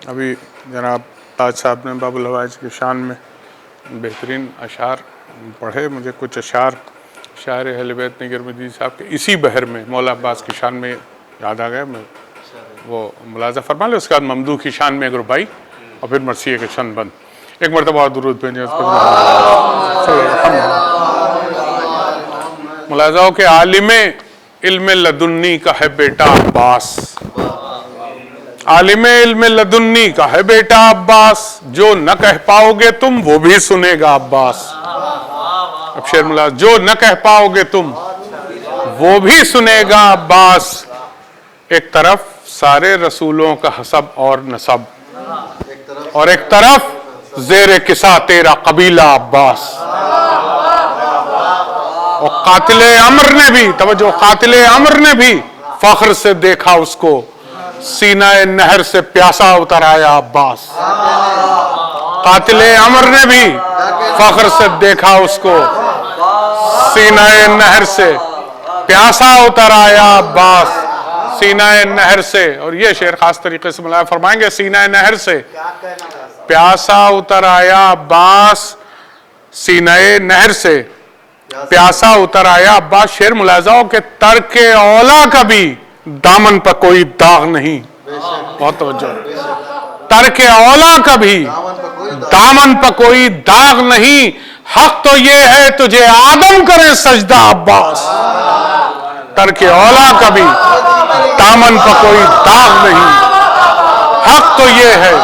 ابھی جناب تاج صاحب نے باب الحوائج کی شان میں بہترین اشعار پڑھے. مجھے کچھ اشعار شاعر اہل بیت نگر مدینی صاحب کے اسی بحر میں مولا عباس کی شان میں یاد آ گیا. میں وہ ملاحظہ فرما لے. اس کے بعد ممدوح کی شان میں ایک ربائی اور پھر مرثیہ کے چند بند. ایک مرتبہ درود بھیجیں. ملاحظہ ہو کہ عالم علم لدنی کا ہے بیٹا عباس. عالم علم لدنی کا ہے بیٹا عباس. جو نہ کہہ پاؤ گے تم وہ بھی سنے گا عباس. اب شعر ملاحظہ. جو نہ کہہ پاؤ گے تم وہ بھی سنے گا عباس. ایک طرف سارے رسولوں کا حسب اور نسب اور ایک طرف زیر قصا تیرا قبیلہ عباس. اور قاتل عمر نے بھی توجہ قاتل عمر نے بھی فخر سے دیکھا اس کو. سینہ نہر سے پیاسا اتر آیا عباس. قاتل عمر نے بھی فخر سے دیکھا اس کو. سینہ نہر سے پیاسا اتر آیا عباس. سینہ نہر سے. اور یہ شعر خاص طریقے سے ملاحظہ فرمائیں گے. سینہ نہر سے پیاسا اتر آیا عباس. سینہ نہر سے پیاسا اتر آیا عباس. شعر ملاحظہ ہو کہ ترک اولا کا بھی دامن پر کوئی داغ نہیں. بہت توجہ. ترک اولا کا بھی دامن پر کوئی داغ نہیں. حق تو یہ ہے تجھے آدم کرے سجدہ عباس. ترک اولا کا بھی دامن پر کوئی داغ نہیں. حق تو یہ ہے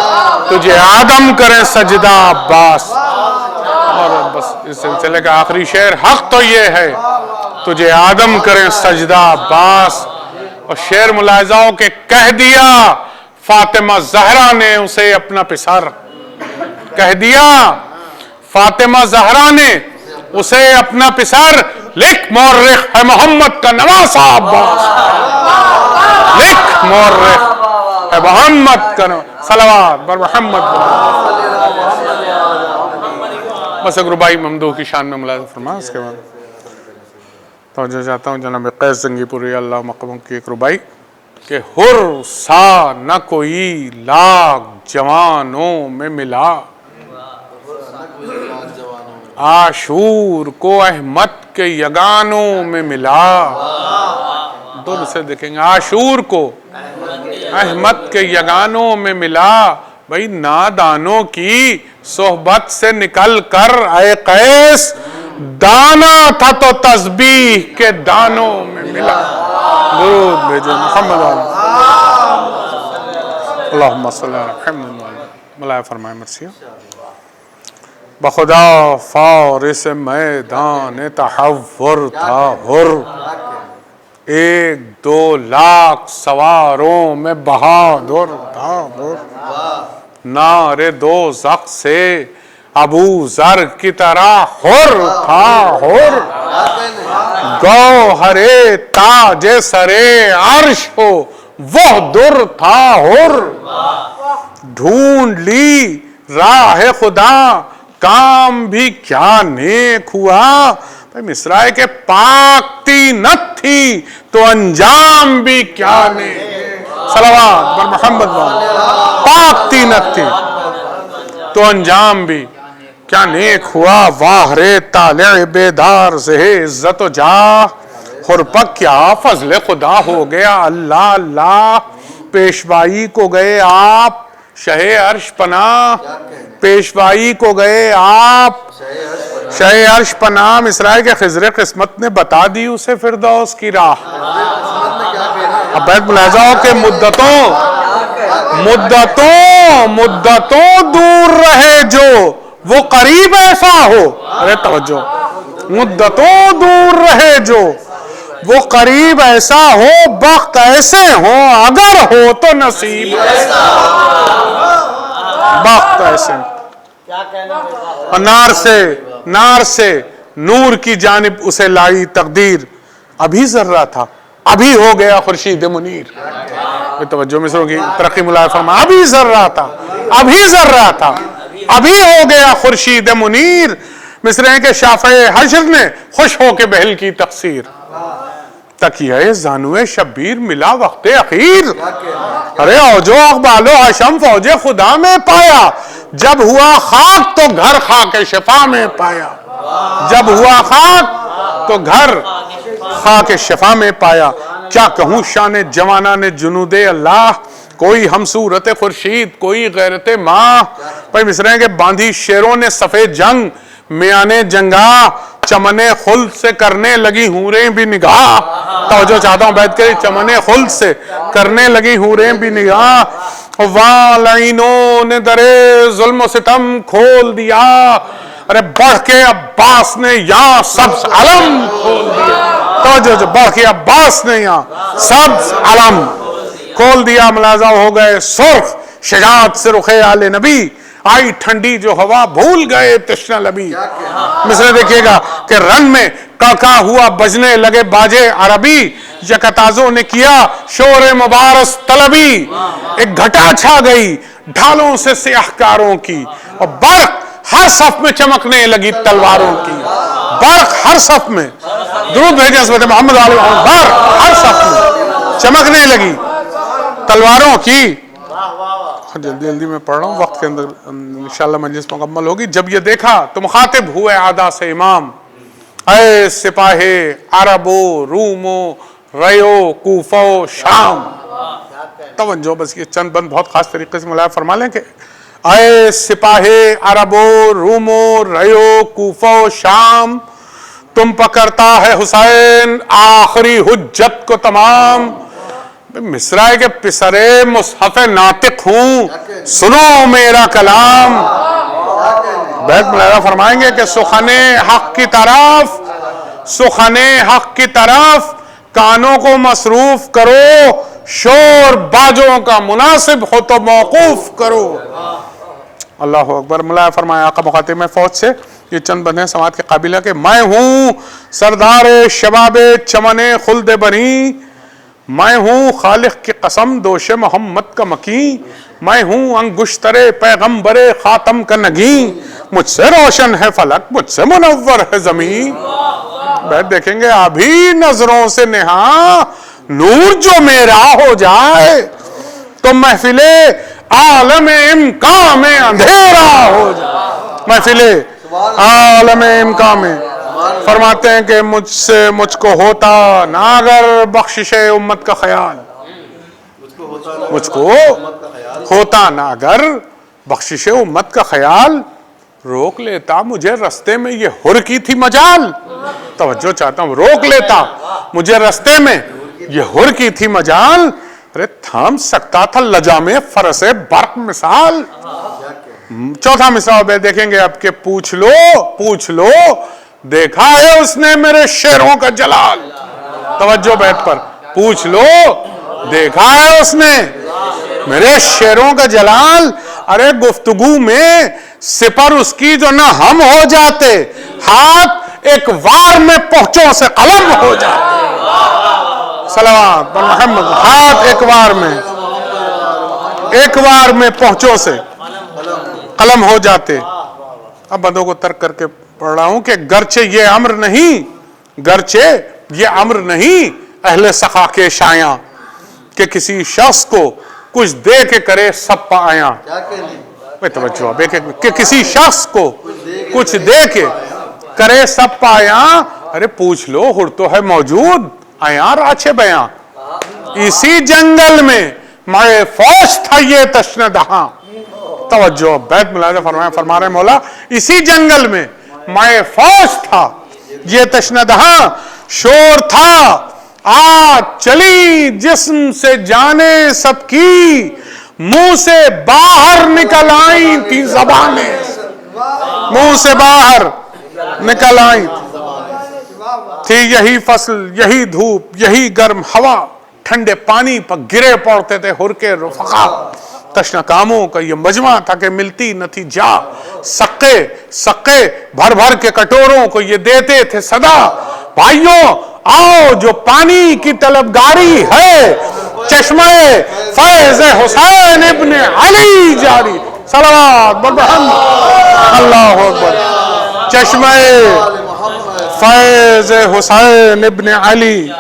تجھے آدم کرے سجدہ عباس. اور بس اس سلسلے کا آخری شعر. حق تو یہ ہے تجھے آدم کرے سجدہ عباس. اور شعر ملاحظہ ہو کہ کہہ دیا فاطمہ زہرا نے اسے اپنا پسر. کہہ دیا فاطمہ زہرا نے اسے اپنا پسر. لکھ مورخ ہے محمد کا نواسا عباس. لکھ مورخ ہے محمد کا نواسا. صلوات بر محمد. بس ایک ربائی ممدوح کی شان میں ملاحظہ فرما. اس کے بعد توجہ چاہتا ہوں جناب قیس زنگی پوری اللہ مقبول کی ایک ربائی کہ ہر سا نہ کوئی لاکھ جوانوں میں ملا. عاشور کو احمد کے یگانوں میں ملا. دو سے دیکھیں گے. عاشور کو احمد کے یگانوں میں ملا. بھئی نادانوں کی صحبت سے نکل کر اے قیس دانا تھا تو تسبیح کے دانوں میں ملا. درود بھیجو محمد اللہم صلی اللہ علیہ وسلم. ملائے فرمائے مرثیہ. بخدا فارس میدان تحور تھا حر. 1-2 لاکھ سواروں میں بہادر تھا حر. نار دوزخ سے ابو ذر کی طرح حر تھا حر. گوہر تاج سرے عرش ہو وہ در تھا حر. ڈھونڈ لی راہ خدا کام بھی کیا نیک ہوا. مصرع کہ پاک تینت تھی تو انجام بھی کیا نیک. صلوات بر محمد. پاک تینت تھی تو انجام بھی کیا نیک ہوا. واہ رے طالع بیدار سے عزت و جاہ. خرپک کیا فضل خدا ہو گیا اللہ اللہ. پیشوائی کو گئے آپ شہ عرش پناہ. پیشوائی کو گئے آپ شہ عرش پناہ. مصرع کے خضر قسمت نے بتا دی اسے فردوس کی راہ. اب بیت ملاحظہ ہو کہ مدتوں دور رہے جو وہ قریب ایسا ہو. ارے توجہ. مدتوں دور رہے جو وہ قریب ایسا ہو. بخت ایسے ہو اگر ہو تو نصیب ایسا. بخت ایسے. نار سے نور کی جانب اسے لائی تقدیر. ابھی ذرہ تھا ابھی ہو گیا خورشید منیر. توجہ مصروں کی ترقی ملاحظہ فرما. ابھی ذرہ تھا ابھی ہو گیا خورشید منیر. مصرع کے شافع حشر نے خوش ہو کے بہل کی تقصیر. تکیہ زانوے شبیر ملا وقت اخیر. ارے اوجو اقبال و حشم فوج خدا میں پایا, جب ہوا خاک تو گھر خاک شفا میں پایا. جب ہوا خاک تو گھر خاک شفا میں پایا. کیا کہوں شان جوانان جنود اللہ, کوئی ہم صورت خورشید کوئی غیرت ماہ. بھائی مصرے کہ باندھی شیروں نے صفے جنگ, میانے جنگا چمنے خلد سے کرنے لگی حوریں بھی نگاہ. توجہ چاہتا ہوں بیٹھ کے, چمنے خلد سے کرنے لگی حوریں بھی نگاہ. والعینوں نے در ظلم و ستم کھول دیا, ارے بڑھ کے عباس نے یہاں سبز علم کھول دیا. توجہ بڑھ کے عباس نے یہاں سبز علم کھول دیا. ملاحظہ ہو گئے سرخ شجاعت سے رخ آل نبی, آئی ٹھنڈی جو ہوا بھول گئے تشنہ لبی. مثلا دیکھیے گا کہ رن میں کاکا ہوا بجنے لگے باجے عربی, یکتازوں نے کیا شور مبارس طلبی. ایک گھٹا چھا گئی ڈھالوں سے سیاہکاروں کی, اور برق ہر صف میں چمکنے لگی تلواروں کی. برق ہر صف میں, درود بھیجیں حضرت محمد علیہ وسلم, برق ہر صف میں چمکنے لگی تلواروں کی. جلدی جلدی میں پڑھ رہا ہوں, وقت کے اندر انشاءاللہ مجلس مکمل ہوگی. جب یہ دیکھا تو مخاطب ہوئے عادا سے امام, اے سپاہے عرب و روم و ریو کوفہ و شام. توجہ بس یہ چند بند بہت خاص طریقے سے ملاحظہ فرما لیں کہ اے سپاہے عرب و روم و ریو کوفہ و شام, تم پکڑتا ہے حسین آخری حجت کو تمام. مصرائے کے پسرے مصحف ناطق ہوں, سنو میرا کلام. بیت ملاحظہ فرمائیں گے کہ سخن حق کی طرف, سخن حق کی طرف کانوں کو مصروف کرو, شور باجوں کا مناسب ہو تو موقوف کرو. اللہ اکبر. ملاحظہ فرمایا آقا مخاطب میں فوج سے یہ چند بندیں سماعت کے قابلہ کہ میں ہوں سردار شباب چمن خلد بنی, میں ہوں خالق کی قسم دوش محمد کا مکی, میں ہوں انگشتر پیغمبر خاتم کا نگیں, مجھ سے روشن ہے فلک مجھ سے منور ہے زمین. بیت دیکھیں گے ابھی نظروں سے نہا نور جو میرا ہو جائے تو محفل عالم امکان میں اندھیرا ہو جائے. محفل عالم امکان میں فرماتے ہیں کہ مجھ کو ہوتا نہ اگر بخشش امت کا خیال, مجھ کو ہوتا نہ اگر بخشش امت کا خیال, روک لیتا مجھے رستے میں یہ ہر کی تھی مجال. توجہ چاہتا ہوں, روک لیتا مجھے رستے میں یہ ہر کی تھی مجال, ارے تھام سکتا تھا لجام فرس برق مثال. چوتھا مصرع پہ دیکھیں گے اب کہ پوچھ لو دیکھا ہے اس نے میرے شعروں کا جلال. توجہ بیت پر, پوچھ لو دیکھا ہے اس نے میرے شعروں کا جلال. ارے گفتگو میں سپر اس کی جو نہ ہم ہو جاتے, ہاتھ ایک وار میں پہنچوں سے قلم ہو جاتے. صلوات بر محمد. ہاتھ ایک وار میں پہنچوں سے قلم ہو جاتے. اب بندوں کو ترک کر کے پڑھ رہا ہوں کہ گرچہ یہ امر نہیں اہل سخا کے شایاں, کہ کسی شخص کو کچھ دے کے کرے سب پایاں. توجہ کہ کسی شخص کو کچھ دے کے کرے سب پایاں. ارے پوچھ لو ہر تو ہے موجود آیاں راچے بیاں. اسی جنگل میں مائے فوج تھا یہ تشنہ دہاں. توجہ بیت ملاحظہ فرما رہے مولا, اسی جنگل میں مائے فوج تھا یہ تشنہ دہاں. شور تھا آج چلی جسم سے جانے سب کی, منہ سے باہر نکل آئی تھی زبانیں, منہ سے باہر نکل آئی تھی. یہی فصل یہی دھوپ یہی گرم ہوا, ٹھنڈے پانی پر گرے پڑتے تھے ہر کے رفقا. تشنہ کاموں کا یہ مجمع تھا کہ ملتی نہ تھی جا, سقے بھر بھر کے کٹوروں کو یہ دیتے تھے صدا. بھائیوں آؤ جو پانی کی طلبگاری ہے, چشمہ فیض حسین ابن علی جاری. صلوات بر محمد. اللہ اکبر. چشمہ فیض حسین ابن علی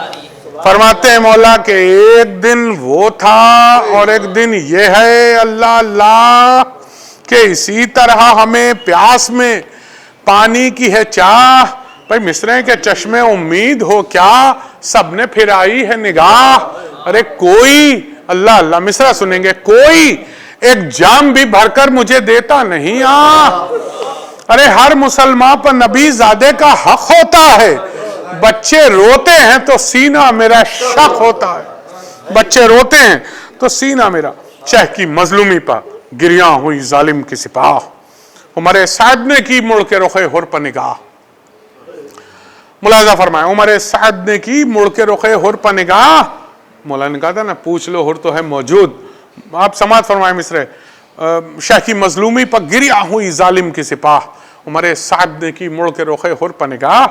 فرماتے ہیں مولا کہ ایک دن وہ تھا اور ایک دن یہ ہے اللہ اللہ کہ اسی طرح ہمیں پیاس میں پانی کی ہے چاہ. بھائی مصرے کے چشمے امید ہو کیا سب نے پھرائی ہے نگاہ. ارے کوئی اللہ اللہ مصرع سنیں گے کوئی ایک جام بھی بھر کر مجھے دیتا نہیں. ارے ہر مسلمان پر نبی زادے کا حق ہوتا ہے. بچے روتے ہیں تو سینہ میرا شق ہوتا ہے. بچے روتے ہیں تو سینہ میرا شہ کی مظلومی پر گریاں ہوئی ظالم کی سپاہ. عمر سعد نے کی مڑ کے رخ ہر پر نگاہ. ملاحظہ فرمائیں عمر سعد نے کی مڑ کے رخ ہر پر نگاہ. مولا نے کہا تھا نا پوچھ لو ہر تو ہے موجود. آپ سماعت فرمائیں مصرے شہ کی مظلومی پر گریاں ہوئی ظالم کی سپاہ. عمر سعد نے کی مڑ کے رخ ہر پر نگاہ.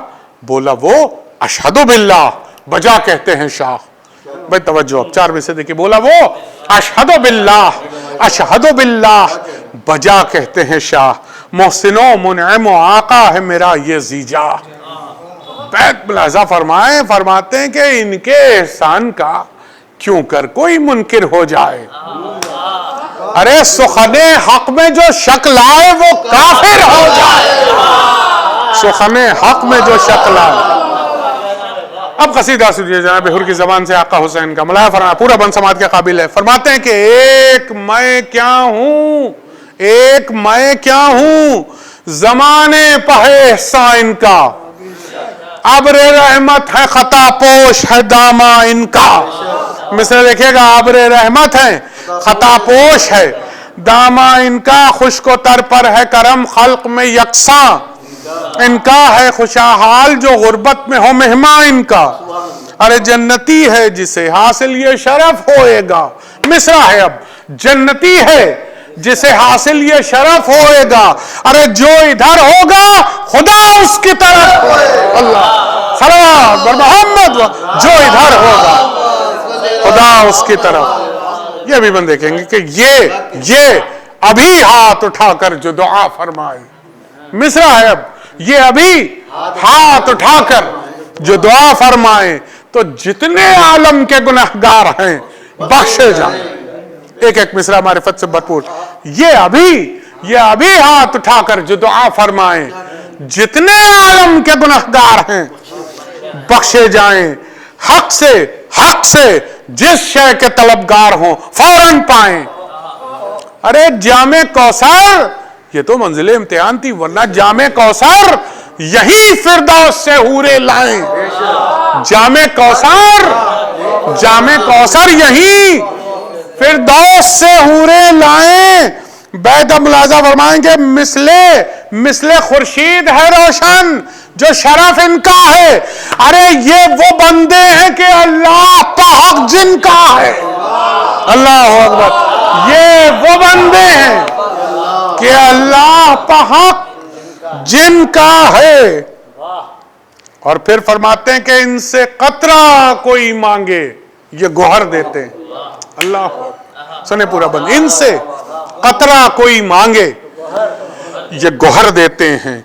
بولا وہ اشہد باللہ بجا کہتے ہیں شاہ. بھائی توجہ اب 4 میں سے دیکھیں. بولا وہ اشہد باللہ بجا کہتے ہیں شاہ. محسن و منعم و آقا ہے میرا یہ زیجا. بیت ملاحظہ فرمائیں فرماتے ہیں کہ ان کے احسان کا کیوں کر کوئی منکر ہو جائے. ارے سخن حق میں جو شک لائے وہ کافر ہو جائے. سخن حق میں جو شک لائے. اب قصیدہ سنیے جناب حر کی زبان سے آقا حسین کا. ملاحظہ فرمایا پورا بن سماعت کے قابل ہے. فرماتے ہیں کہ ایک میں کیا ہوں ایک میں کیا ہوں زمانے پہ احسان ان کا. ابر رحمت ہے خطا پوش ہے داما ان کا. مثل دیکھیے گا ابر رحمت ہے خطا پوش ہے داما ان کا. خشک و تر پر ہے کرم خلق میں یکساں ان کا ہے. خوشحال جو غربت میں ہو مہمان ان کا. ارے جنتی ہے جسے حاصل یہ شرف ہوئے گا. مصرع ہے اب جنتی ہے جسے حاصل یہ شرف ہوئے گا. ارے جو ادھر ہوگا خدا اس کی طرف. اللہ صلوات بر محمد. جو ادھر ہوگا خدا اس کی طرف. یہ بھی بند دیکھیں گے کہ یہ ابھی ہاتھ اٹھا کر جو دعا فرمائے. مصرع ہے اب یہ ابھی ہاتھ اٹھا کر جو دعا فرمائے تو جتنے عالم کے گنہگار ہیں بخشے جائیں. ایک ایک مصرع معرفت سے بھرپور. یہ ابھی ہاتھ اٹھا کر جو دعا فرمائیں جتنے عالم کے گنہگار ہیں بخشے جائیں. حق سے جس شے کے طلبگار ہوں فوراً پائیں. ارے جام کوثر یہ تو منزل امتحان تھی ورنہ جام کوثر یہی فردوس سے حورے لائیں. جام کوثر یہی فردوس سے حورے لائیں. بیت ملاحظہ فرمائیں گے مثل خورشید ہے روشن جو شرف ان کا ہے. ارے یہ وہ بندے ہیں کہ اللہ کا حق جن کا ہے. اللہ اکبر. یہ وہ بندے ہیں کہ اللہ کا حق جن کا ہے. اور پھر فرماتے ہیں کہ ان سے قطرہ کوئی مانگے یہ گوہر دیتے ہیں. اللہ سنے پورا بند. ان سے قطرہ کوئی مانگے یہ گوہر دیتے ہیں.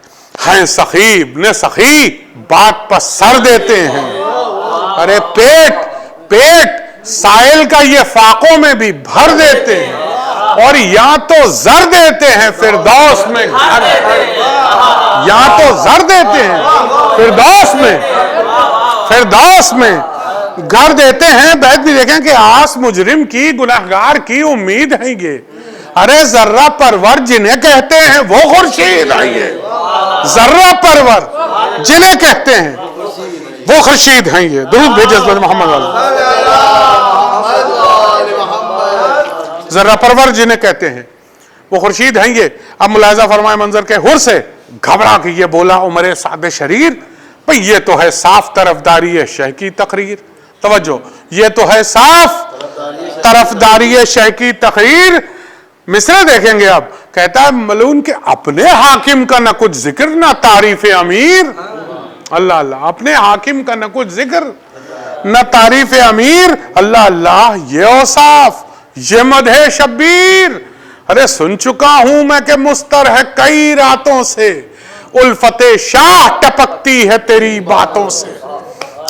ہیں سخی ابن سخی بات پر سر دیتے ہیں. ارے پیٹ سائل کا یہ فاقوں میں بھی بھر دیتے ہیں. اور یا تو زر دیتے ہیں فردوس میں گھر. یا تو زر دیتے ہیں فردوس میں گھر دیتے ہیں. بیت بھی دیکھیں کہ آس مجرم کی گناہگار کی امید ہے یہ. ارے ذرہ پرور جنہیں کہتے ہیں وہ خورشید ہیں. یہ ذرہ پرور جنہیں کہتے ہیں وہ خورشید ہیں. یہ درود بھیجے حضرت محمد ذرہ پرور جنہیں کہتے ہیں وہ خورشید ہیں. یہ اب ملاحظہ فرمائے منظر کے حر سے گھبرا کے یہ بولا عمر سعد شریر. بھئی یہ تو ہے صاف طرفداری شہ کی تقریر. توجہ یہ تو ہے صاف طرفداری شہ کی تقریر. مصرع دیکھیں گے اب کہتا ہے ملعون کہ اپنے حاکم کا نہ کچھ ذکر نہ تعریف امیر. اللہ اللہ. اپنے حاکم کا نہ کچھ ذکر نہ تعریف امیر. اللہ اللہ. یہ اوصاف یہ مدح شبیر. ارے سن چکا ہوں میں کہ مستر ہے کئی راتوں سے الفت شاہ ٹپکتی ہے تیری باتوں سے.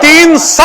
300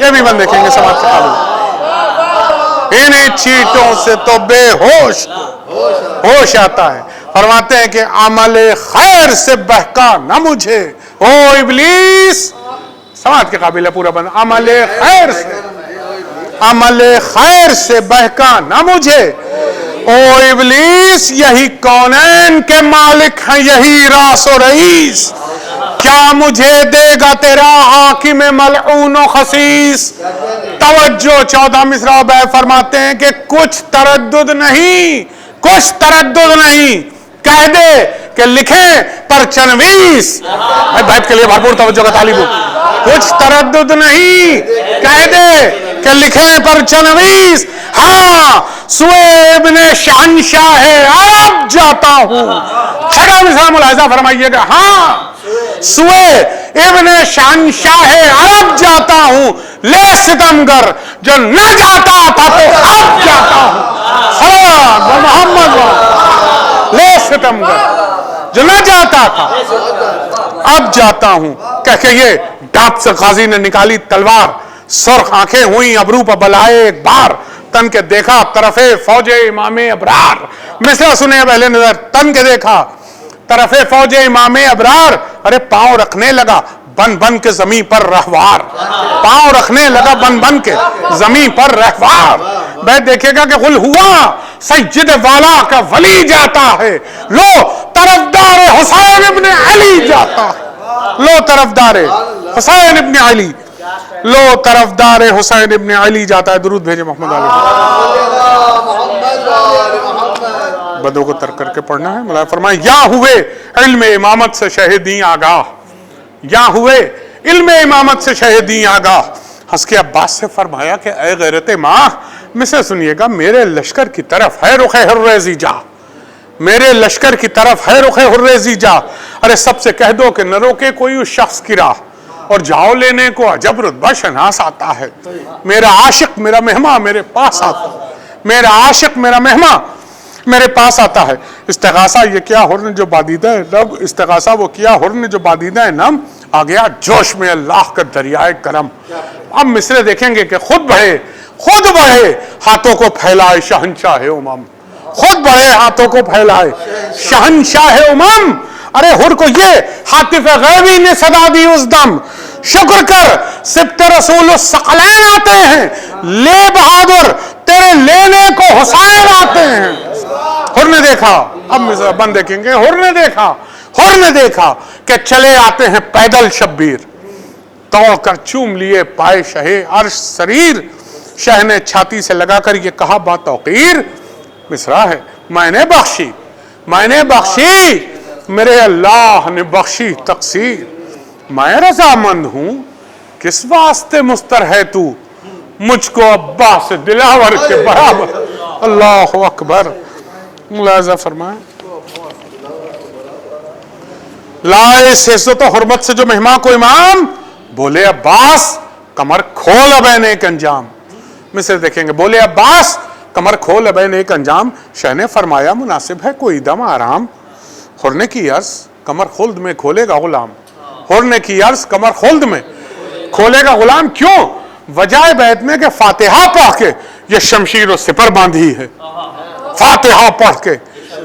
یہ بھی بند دیکھیں گے سماعت کے قابل. انہیں چیٹوں سے تو بے ہوش آتا ہے. فرماتے ہیں کہ عمل خیر سے بہکا نہ مجھے او ابلیس. سماعت کے قابل ہے پورا بند. عمل خیر سے بہکا نہ مجھے او ابلیس. یہی کونین کے مالک ہیں یہی راس و رئیس. کیا مجھے دے گا تیرا حاکم ملعون و خسیس. توجہ 14 مصرع بے فرماتے ہیں کہ کچھ تردد نہیں کہہ دے کہ لکھیں پر چنویس. میں بیت کے لیے بھرپور توجہ کا طالب ہوں. کچھ تردد نہیں کہہ دے کہ لکھیں پر چنویس. ہاں سوئے ابن شہنشاہ عرب جاتا ہوں. 6 مصرع ملاحظہ فرمائیے گا. ہاں سوئے ابن شہنشاہ عرب جاتا ہوں. لے ستمگر جو نہ جاتا تھا تو اب جاتا ہوں. صلوات محمد لے ستمگر جو نہ جاتا تھا اب جاتا ہوں. کہہ کے یہ ڈانپ سے غازی نے نکالی تلوار. سرخ آنکھیں ہوئیں ابرو پر بلائے ایک بار. تن کے دیکھا طرف فوج امام ابرار. مصرع سنے پہلے نظر. تن کے دیکھا طرف فوج امام ابرار. ارے پاؤں رکھنے لگا بن کے زمین پر رہوار. پاؤں رکھنے لگا بن کے زمین پر رہوار. میں دیکھے گا کہ غل ہوا سید والا کا ولی جاتا ہے. لو طرفدار حسین ابن علی جاتا ہے. لو طرفدار حسین ابن علی. لو طرفدار حسین ابن علی جاتا ہے. درود بھیجے محمد علی. بدوں کو ترک کر کے پڑھنا ہے. مولا فرمائے یا ہوئے علم امامت سے شہدیں آگاہ. یا ہوئے علم امامت سے شہدیں آگاہ. ہنس کے عباس سے فرمایا کہ اے غیرت ماں میں سے سنیے گا میرے لشکر کی طرف ہے رخ ہرریزی جا. میرے لشکر کی طرف ہے رخ ہرریزی جا. ارے سب سے کہہ دو کہ نہ روکے کوئی اس شخص کی راہ. اور جاؤ لینے کو عجب رتبہ شناس آتا ہے. میرا عاشق میرا مہمان میرے پاس آتا ہے. میرا عاشق میرا مہمان میرے پاس آتا ہے. استغاثہ یہ کیا حرن جو بادیدہ ہے رب. استغاثہ وہ کیا حرن جو بادیدہ ہے نم. آ گیا جوش میں اللہ کا دریائے کرم. اب مصرے دیکھیں گے کہ خود بڑھے ہاتھوں کو پھیلائے شہنشاہ امم. خود بڑھے ہاتھوں کو پھیلائے شہنشاہ امم. ارے حر کو یہ حاطف غیبی نے صدا دی اس دم. شکر کر سبت رسول الثقلین آتے ہیں. لے بہادر تیرے لینے کو حسین آتے ہیں. حر نے دیکھا. اب بند دیکھیں گے. حر نے دیکھا کہ چلے آتے ہیں پیدل شبیر. توڑ کر چوم لیے پائے شہ عرش سریر. شہ نے چھاتی سے لگا کر یہ کہا با توقیر. مصرع ہے میں نے بخشی میرے اللہ نے بخشی تقصیر. میں رضامند ہوں کس واسطے مستر ہے تو مجھ کو عباس دلاور کے برابر. اللہ اکبر. ملاحظہ فرمائیں لائے اس عزت و حرمت سے جو مہمان کو امام. بولے عباس کمر کھول ابین ایک انجام. مصر دیکھیں گے. بولے عباس کمر کھول ابین ایک انجام. شہ نے فرمایا مناسب ہے کوئی دم آرام. حر نے کی عرض کمر خلد میں کھولے گا غلام. حر نے کی عرض کمر خلد میں کھولے گا غلام. کیوں؟ وجہ بیت میں کہ فاتحہ پڑھ کے یہ شمشیر و سپر باندھی ہے. فاتحہ پڑھ کے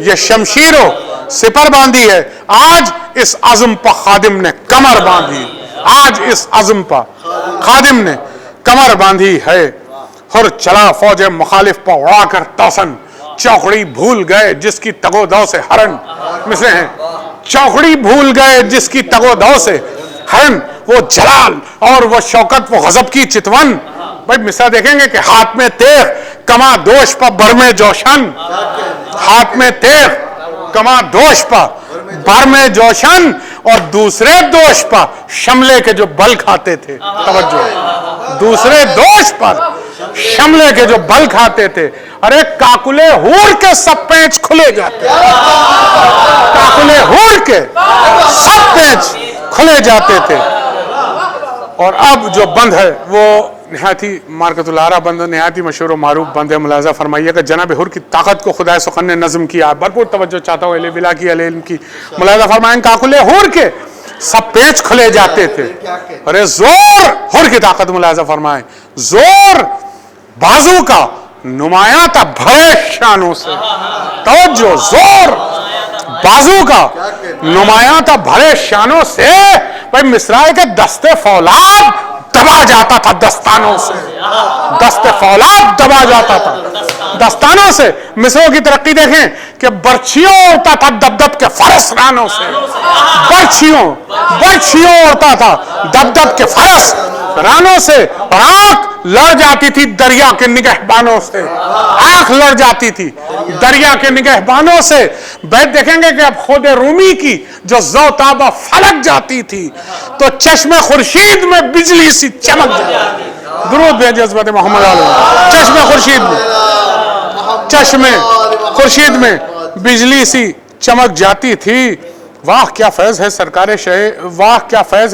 یہ شمشیر و سپر باندھی ہے. آج اس عزم پر خادم نے کمر باندھی. آج اس عزم پر خادم نے کمر باندھی ہے. حر چلا فوج مخالف پر اڑا کر توسن. چوکڑی بھول گئے جس کی تگو دو سے ہرن. مثلے ہیں چوکڑی بھول گئے جس کی تگو دو سے ہرن. وہ جلال اور وہ شوکت وہ غضب کی چتون. بھائی مصرع دیکھیں گے کہ ہاتھ میں تیغ کما دوش پر برمے جوشن. ہاتھ میں تیغ کما دوش پر برمے جوشن. اور دوسرے دوش پر شملے کے جو بل کھاتے تھے. توجہ دوسرے دوش پر شملے کے جو بل کھاتے تھے. ارے کاکلے ہور کے سب پینچ کھلے جاتے. کاکلے ہور کے سب پینچ کھلے جاتے تھے. اور اب جو بند ہے وہ نہایت ہی مارکت العرا بند نہایت ہی مشہور و معروف بند ہے. ملاحظہ فرمائیے کہ جناب حر کی طاقت کو خدائے سخن نے نظم کیا. بھرپور توجہ چاہتا ہوں اہل بلا کی اہل علم کی. ملاحظہ فرمائیں کاکلے حور کے سب پیچ کھلے جاتے تھے. ارے زور حر کی طاقت ملاحظہ فرمائیں, زور بازو کا نمایاں تھا بھرے شانوں سے. توجہ, زور بازو کا نمایاں تھا بھرے شانوں سے. بھائی مصرائے کے دستے فولاد دبا جاتا تھا دستانوں سے, دستے فولاد دبا جاتا تھا دستانوں سے. مصروں کی ترقی دیکھیں کہ برچھیوں اڑتا تھا دب دب کے فرس رانوں سے, برچھیوں اڑتا تھا دب دب کے فرس رانوں سے. اور آنکھ لڑ جاتی تھی دریا کے نگہبانوں سے, آنکھ لڑ جاتی تھی دریا کے نگہبانوں سے. بیت دیکھیں گے کہ اب خود رومی کی جو زوتابہ فلک جاتی تھی تو چشم خورشید میں بجلی سی چمک جاتی. درود بھیجیں حضرت محمد علیہ. چشم خورشید میں بجلی سی چمک جاتی تھی. واہ کیا فیض ہے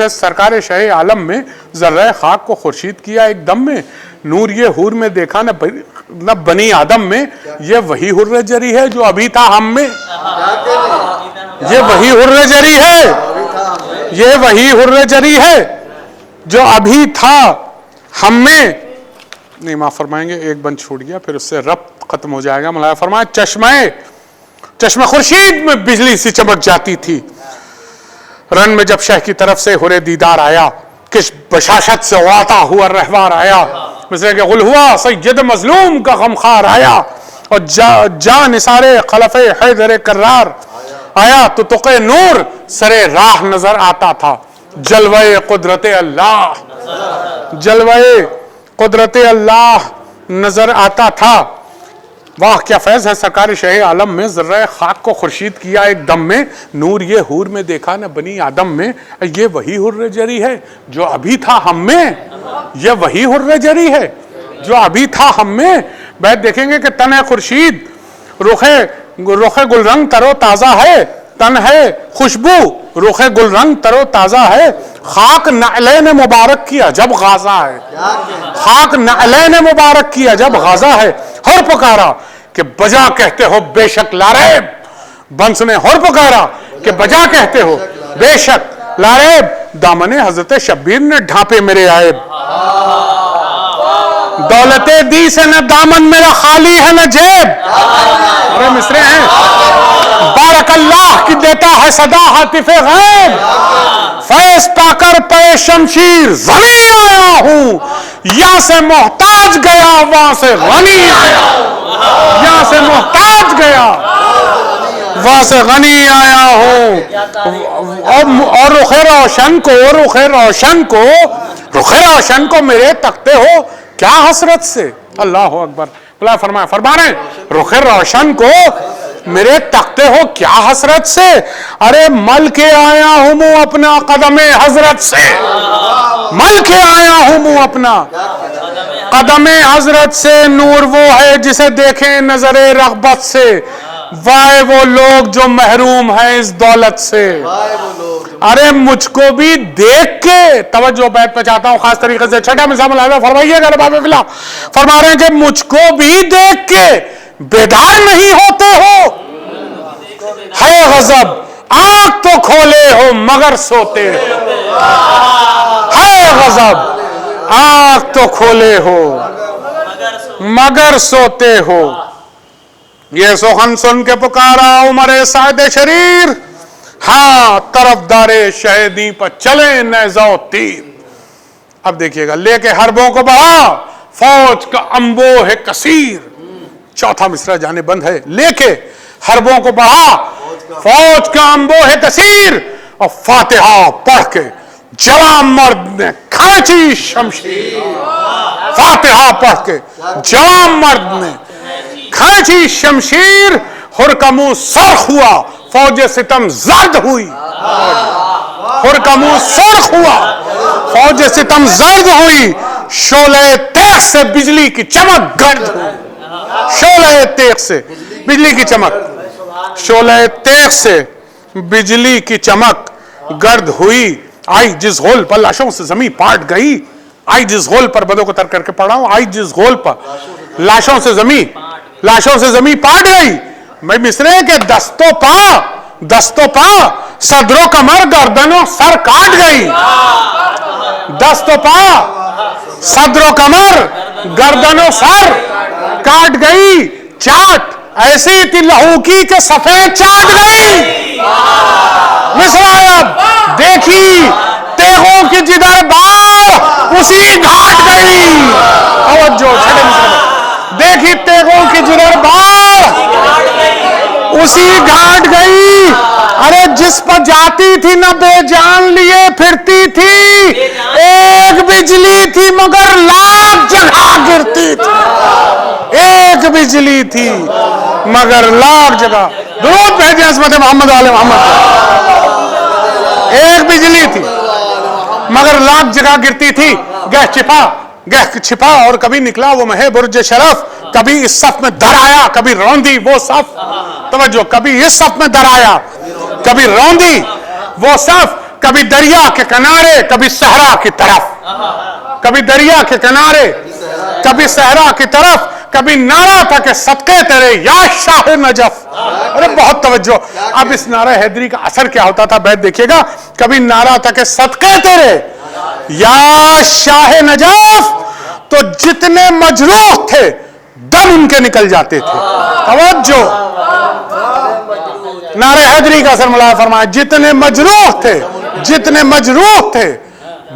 سرکار شہ عالم میں, ذرہ خاک کو خورشید کیا ایک دم میں. نور یہ حور میں دیکھا نہ بنی آدم میں, یہ وہی حر جری ہے جو ابھی تھا ہم میں. یہ وہی حر جری ہے, یہ وہی حر جری ہے جو ابھی تھا ہم میں. نہیں معاف فرمائیں گے, ایک بند چھوٹ گیا, پھر اس سے ربط ختم ہو جائے گا. ملاحظہ فرمائیں, چشمہ خورشید میں بجلی سی چمک جاتی تھی. رن میں جب شہ کی طرف سے حر دیدار آیا, کس بشاشت سے اڑاتا ہوا رہوار آیا. مثل کہ غل ہوا سید مظلوم کا غمخوار آیا, اور جان نثار خلف حیدر کرار آیا. تو تقے نور سرے راہ نظر آتا تھا, جلوے قدرت اللہ, جلوے قدرت اللہ نظر آتا تھا. واہ کیا فیض ہے سرکار شہ عالم میں, ذرہ خاک کو خورشید کیا ایک دم میں. نور یہ حور میں دیکھا نہ بنی آدم میں, یہ وہی حر جری ہے جو ابھی تھا ہم میں. یہ وہی حر جری ہے جو ابھی تھا ہم میں. بیت دیکھیں گے کہ تن ہے خورشید, رخ گل رنگ ترو تازہ ہے. تن ہے خوشبو, رخ گل رنگ ترو تازہ ہے. خاک نعلین مبارک کیا جب غازہ ہے, خاک نعلین مبارک کیا جب غازہ ہے. ہر پکارا کہ بجا کہتے ہو بے شک لاریب, بنس نے ہر پکارا کہ بجا کہتے ہو بے شک لاریب. دامن حضرت شبیر نے ڈھانپے میرے عیب, دولت دی سے نہ دامن میرا خالی ہے نہ جیب. ارے مصرے ہیں, بارک اللہ کی دیتا ہے صدا حاطف غیب. فیض پا کر پے شمشیر زمین آیا ہوں, یہاں سے محتاج گیا وہاں سے غنی آیا. یہاں سے محتاج گیا وہاں سے غنی آیا ہوں. اور رخ روشن کو میرے تکتے ہو کیا حسرت سے. اللہ اکبر. بلا فرمانے رخ روشن کو میرے تکتے ہو کیا حسرت سے. ارے مل کے آیا ہوں منہ اپنا قدم حضرت سے, مل کے آیا ہوں منہ اپنا قدم حضرت سے. نور وہ ہے جسے دیکھیں نظر رغبت سے, وائے وہ لوگ جو محروم ہیں اس دولت سے. ارے مجھ کو بھی دیکھ کے, توجہ بیت پہ چاہتا ہوں خاص طریقے سے, چھٹا مثال ملاحظہ فرمائیے گا باب بلا. فرما رہے ہیں کہ مجھ کو بھی دیکھ کے بیدار نہیں ہوتے ہو, ہے غضب آنکھ تو کھولے ہو مگر سوتے ہو. ہے غضب آنکھ تو کھولے ہو مگر سوتے ہو. یہ سخن سن کے پکارا عمر سعد شریر, ہاں طرفدار شہیدی پر چلے نیزہ و تیر. اب دیکھیے گا, لے کے حربوں کو بڑھا فوج کا انبوہ کثیر. چوتھا مصرع جانے بند ہے, لے کے حربوں کو بڑھا فوج کا انبوہ کثیر. اور فاتحہ پڑھ کے جوان مرد نے کھینچی شمشیر. فاتحہ پڑھ کے جوان مرد نے کھینچی شمشیر. حر کا منہ سرخ ہوا فوج ستم زرد ہوئی. حر کا منہ سرخ ہوا فوج ستم زرد ہوئی. شعلہ تیغ سے بجلی کی چمک گرد ہوئی. شعلہ تیغ سے بجلی کی چمک, شعلہ تیغ سے بجلی کی چمک گرد ہوئی. آئی جس غول پر لاشوں سے زمین پاٹ گئی. آئی جس غول پر, بدوں کو ترک کر کے پڑھ رہا ہوں, آئی جس غول پر لاشوں سے زمین پاٹ گئی. میں مصرے کہ دستوں پا صدر و کمر گردن و سر کاٹ گئی. دست و پا صدر و کمر گردن و سر کاٹ گئی. چاٹ ایسی تھی لہو کی کہ سفید چاٹ گئی. مصرع اب دیکھی تیغوں کی جدھر بار اسی گھاٹ گئی. توجہ چھٹے مصرع دیکھی تیغوں کی جدھر بار اسی گھاٹ گئی. ارے جس پر جاتی تھی نہ بے جان لیے پھرتی تھی. ایک بجلی تھی مگر لاکھ جگہ گرتی تھی. ایک بجلی تھی مگر لاکھ جگہ. درود بھیجیں عظمت محمد علیہ محمد. ایک بجلی تھی مگر لاکھ جگہ گرتی تھی. گہ چھپا اور کبھی نکلا وہ مہ برج شرف. کبھی اس صف میں در آیا کبھی روندی وہ صف. توجہ کبھی اس صف میں در آیا کبھی روندی وہ صف. کبھی دریا کے کنارے کبھی صحرا کی طرف. کبھی دریا کے کنارے کبھی صحرا کی طرف. کبھی نعرہ تھا کہ صدقے تیرے یا شاہ نجف. ارے بہت توجہ. اب اس نعرہ حیدری کا اثر کیا ہوتا تھا بیت دیکھیے گا. کبھی نعرہ تھا کہ صدقے تیرے یا شاہ نجف. تو جتنے مجروح تھے دم ان کے نکل جاتے تھے. توجہ نعرہ حیدری کا اثر ملاحظہ فرمایا. جتنے مجروح تھے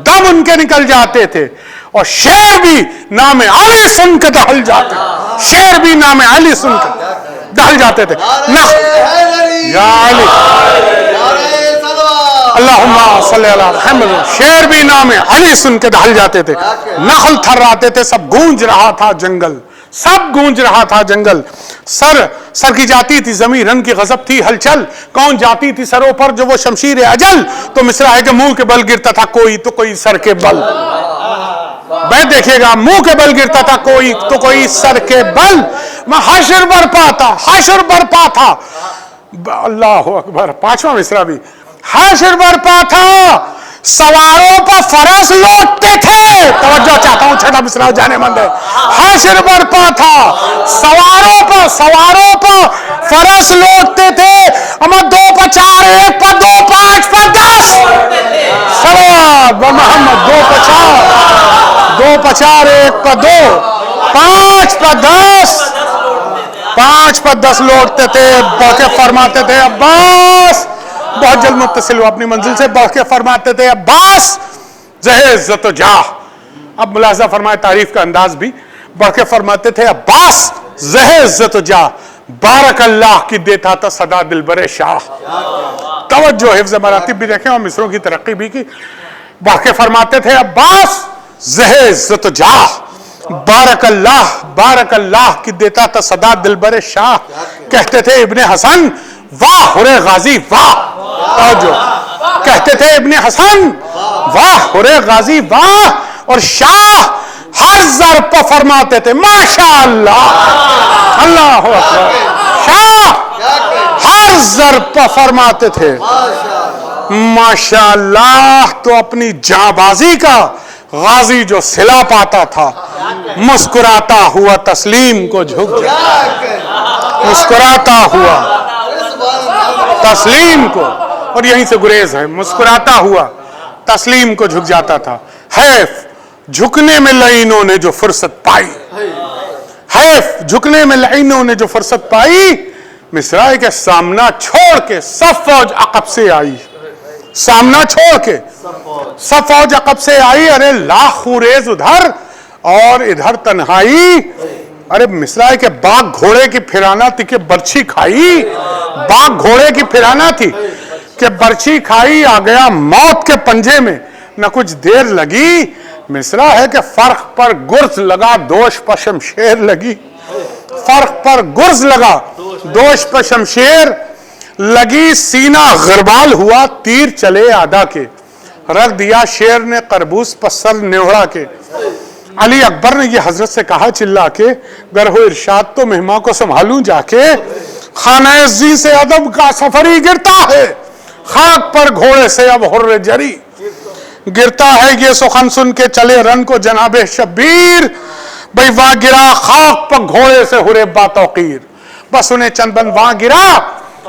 دم ان کے نکل جاتے تھے. اور شیر بھی نام علی سن کے دہل جاتے. شیر بھی نام علی سن کے دہل جاتے تھے. یا علی اللہم صلی اللہ محمد. شیر بھی نام علی سن کے دہل جاتے تھے. نخل تھراتے تھے. سب گونج رہا تھا جنگل. سب گونج رہا تھا جنگل. سر کی جاتی تھی زمین رن کی غضب تھی ہلچل. کون جاتی تھی سروں پر جو وہ شمشیر اجل. تو مصرع ہے کہ منہ کے بل گرتا تھا کوئی تو کوئی سر کے بل. بیت دیکھیے گا منہ کے بل گرتا تھا کوئی تو کوئی سر کے بل. حشر برپا تھا. اللہ اکبر. پانچواں مصرع بھی حشر برپا تھا. سواروں پر فرس لوٹتے تھے. توجہ چاہتا ہوں چھٹا مصرع جانے مند ہے. حشر برپا تھا. سواروں پر فرس لوٹتے تھے. اما 2 پر 4 1 پر 2 5 پر 10. صلوات محمد. 2 پر 4 1 پر 2 5 پر 10. 5 پر 10 لوٹتے تھے. بڑھ کے فرماتے تھے عباس. بہت جلد متصل ہو اپنی منزل سے. بڑھ کے فرماتے تھے عباس زہ عزت و جاہ. اب ملاحظہ فرمائے تعریف کا انداز بھی. بڑھ کے فرماتے تھے عباس زہ عزت و جاہ. بارک اللہ کی دیتا تھا صدا دلبر شاہ. توجہ حفظ مراتب بھی دیکھیں اور مصروں کی ترقی بھی کی. بڑھ کے فرماتے تھے عباس زہ عزت و جاہ. بارک اللہ کی دیتا تھا صدا دلبر شاہ. کہتے تھے ابن حسن واہ ہرے غازی واہ. توجہ کہتے تھے ابن حسن واہ ہرے غازی واہ. اور شاہ ہر ضرب پر فرماتے تھے ماشاءاللہ. اللہ اکبر. شاہ ہر ضرب پر فرماتے تھے ماشاءاللہ. تو اپنی جاں بازی کا غازی جو صلہ پاتا تھا مسکراتا ہوا تسلیم کو جھک جاتا. مسکراتا ہوا تسلیم کو. اور یہیں سے گریز ہے. مسکراتا ہوا تسلیم کو جھک جاتا تھا. حیف جھکنے میں لعینوں نے جو فرصت پائی. حیف جھکنے میں لعینوں نے جو فرصت پائی. مصرع کے سامنا چھوڑ کے سب فوج عقب سے آئی. سامنا چھوڑ کے سب فوج عقب سے آئی. ارے لاکھ خوریز ادھر اور ادھر تنہائی. ارے مصرع کے باغ گھوڑے کی پھرانا تھی کہ برچھی کھائی. باغ گھوڑے کی پھرانا تھی کہ برچھی کھائی. آ گیا موت کے پنجے میں نہ کچھ دیر لگی. مصرع ہے کہ فرق پر گرز لگا دوش پر شمشیر لگی. فرق پر گرز لگا دوش پر شمشیر لگی. سینہ غربال ہوا تیر چلے آدھا کے. رکھ دیا شیر نے قربوس پر سر نیوڑا کے. علی اکبر نے یہ حضرت سے کہا چلا کے گر ہو ارشاد تو مہمان کو سنبھالوں جا کے. خانہ عزی سے ادب کا سفری گرتا ہے. خاک پر گھوڑے سے اب حر جری گرتا ہے. یہ سخن سن کے چلے رن کو جناب شبیر. بھئی وہاں گرا خاک پر گھوڑے سے حر با توقیر. بس انہیں چند بند وہاں گرا